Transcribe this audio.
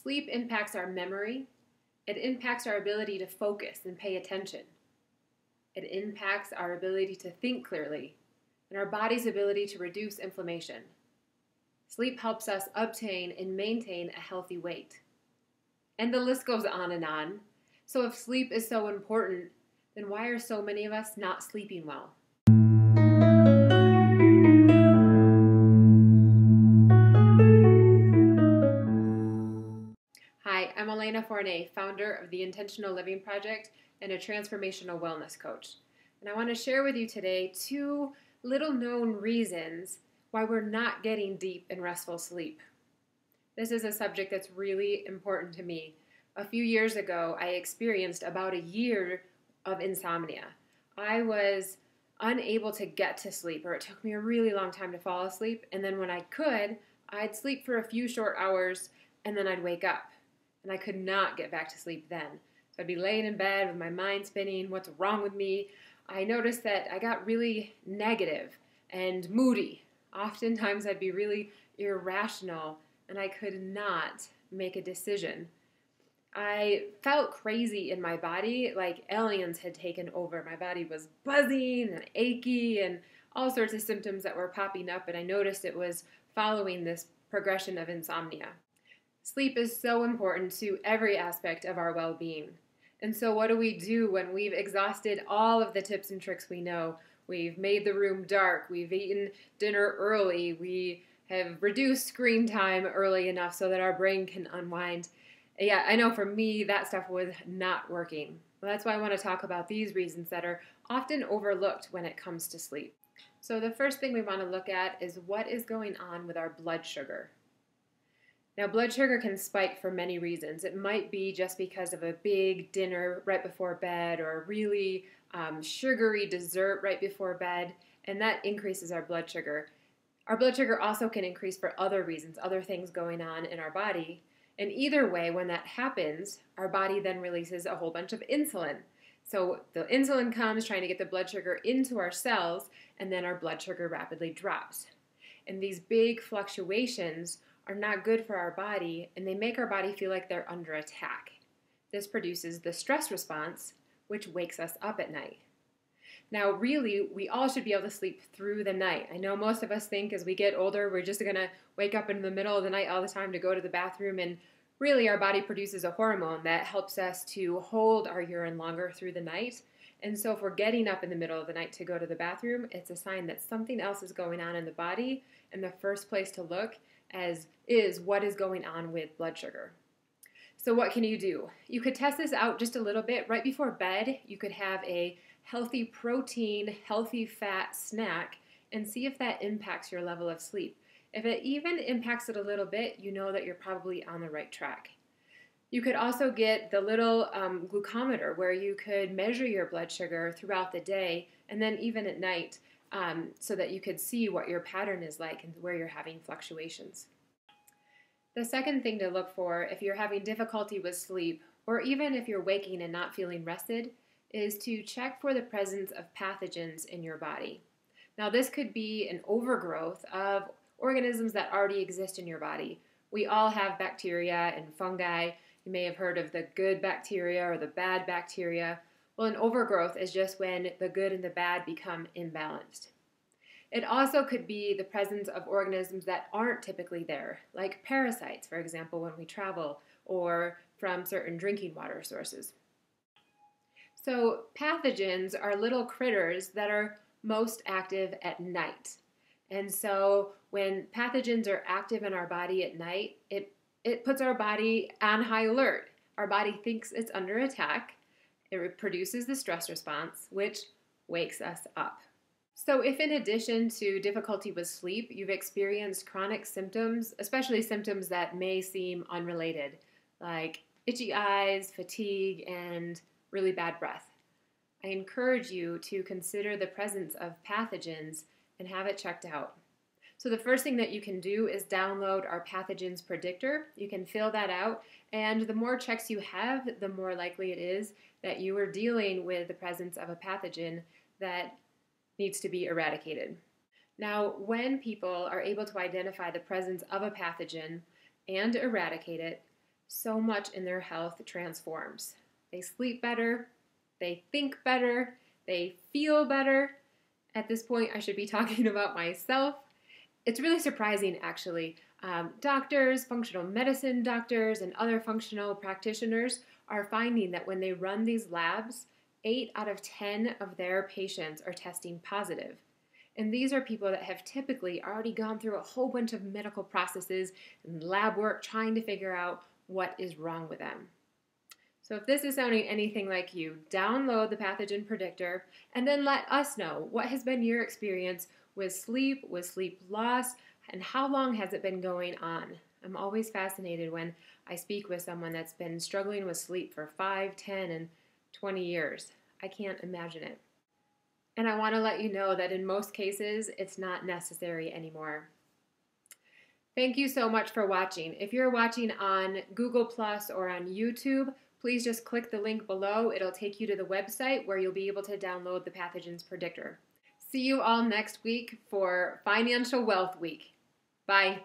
Sleep impacts our memory. It impacts our ability to focus and pay attention. It impacts our ability to think clearly and our body's ability to reduce inflammation. Sleep helps us obtain and maintain a healthy weight. And the list goes on and on. So if sleep is so important, then why are so many of us not sleeping well? Hi, I'm Alana Fournet, founder of the Intentional Living Project and a transformational wellness coach. And I want to share with you today 2 little-known reasons why we're not getting deep and restful sleep. This is a subject that's really important to me. A few years ago, I experienced about a year of insomnia. I was unable to get to sleep, or it took me a really long time to fall asleep, and then when I could, I'd sleep for a few short hours, and then I'd wake up. And I could not get back to sleep then. So I'd be laying in bed with my mind spinning, what's wrong with me? I noticed that I got really negative and moody. Oftentimes I'd be really irrational and I could not make a decision. I felt crazy in my body, like aliens had taken over. My body was buzzing and achy and all sorts of symptoms that were popping up, and I noticed it was following this progression of insomnia. Sleep is so important to every aspect of our well-being. And so what do we do when we've exhausted all of the tips and tricks we know? We've made the room dark, we've eaten dinner early, we have reduced screen time early enough so that our brain can unwind. Yeah, I know for me that stuff was not working. Well, that's why I want to talk about these reasons that are often overlooked when it comes to sleep. So the first thing we want to look at is what is going on with our blood sugar. Now, blood sugar can spike for many reasons. It might be just because of a big dinner right before bed or a really sugary dessert right before bed, and that increases our blood sugar. Our blood sugar also can increase for other reasons, other things going on in our body. And either way, when that happens, our body then releases a whole bunch of insulin. So the insulin comes trying to get the blood sugar into our cells, and then our blood sugar rapidly drops. And these big fluctuations are not good for our body, and they make our body feel like they're under attack. This produces the stress response, which wakes us up at night. Now, really, we all should be able to sleep through the night. I know most of us think as we get older, we're just going to wake up in the middle of the night all the time to go to the bathroom, and really our body produces a hormone that helps us to hold our urine longer through the night. And so if we're getting up in the middle of the night to go to the bathroom, it's a sign that something else is going on in the body, and the first place to look is what is going on with blood sugar. So what can you do? You could test this out just a little bit. Right before bed, you could have a healthy protein, healthy fat snack and see if that impacts your level of sleep. If it even impacts it a little bit, you know that you're probably on the right track. You could also get the little glucometer where you could measure your blood sugar throughout the day and then even at night, so that you could see what your pattern is like and where you're having fluctuations. The second thing to look for if you're having difficulty with sleep, or even if you're waking and not feeling rested, is to check for the presence of pathogens in your body. Now, this could be an overgrowth of organisms that already exist in your body. We all have bacteria and fungi. You may have heard of the good bacteria or the bad bacteria. Well, an overgrowth is just when the good and the bad become imbalanced. It also could be the presence of organisms that aren't typically there, like parasites, for example, when we travel, or from certain drinking water sources. So pathogens are little critters that are most active at night. And so when pathogens are active in our body at night, it puts our body on high alert. Our body thinks it's under attack. It produces the stress response, which wakes us up. So if in addition to difficulty with sleep, you've experienced chronic symptoms, especially symptoms that may seem unrelated, like itchy eyes, fatigue, and really bad breath, I encourage you to consider the presence of pathogens and have it checked out. So the first thing that you can do is download our pathogens predictor. You can fill that out, and the more checks you have, the more likely it is that you are dealing with the presence of a pathogen that needs to be eradicated. Now, when people are able to identify the presence of a pathogen and eradicate it, so much in their health transforms. They sleep better, they think better, they feel better. At this point, I should be talking about myself. It's really surprising, actually. Doctors, functional medicine doctors, and other functional practitioners are finding that when they run these labs, 8 out of 10 of their patients are testing positive. And these are people that have typically already gone through a whole bunch of medical processes and lab work trying to figure out what is wrong with them. So if this is sounding anything like you, download the Pathogen Predictor and then let us know what has been your experience with sleep loss, and how long has it been going on. I'm always fascinated when I speak with someone that's been struggling with sleep for 5, 10, and 20 years. I can't imagine it. And I want to let you know that in most cases, it's not necessary anymore. Thank you so much for watching. If you're watching on Google Plus or on YouTube, please just click the link below. It'll take you to the website where you'll be able to download the Pathogens Predictor. See you all next week for Financial Wealth Week. Bye.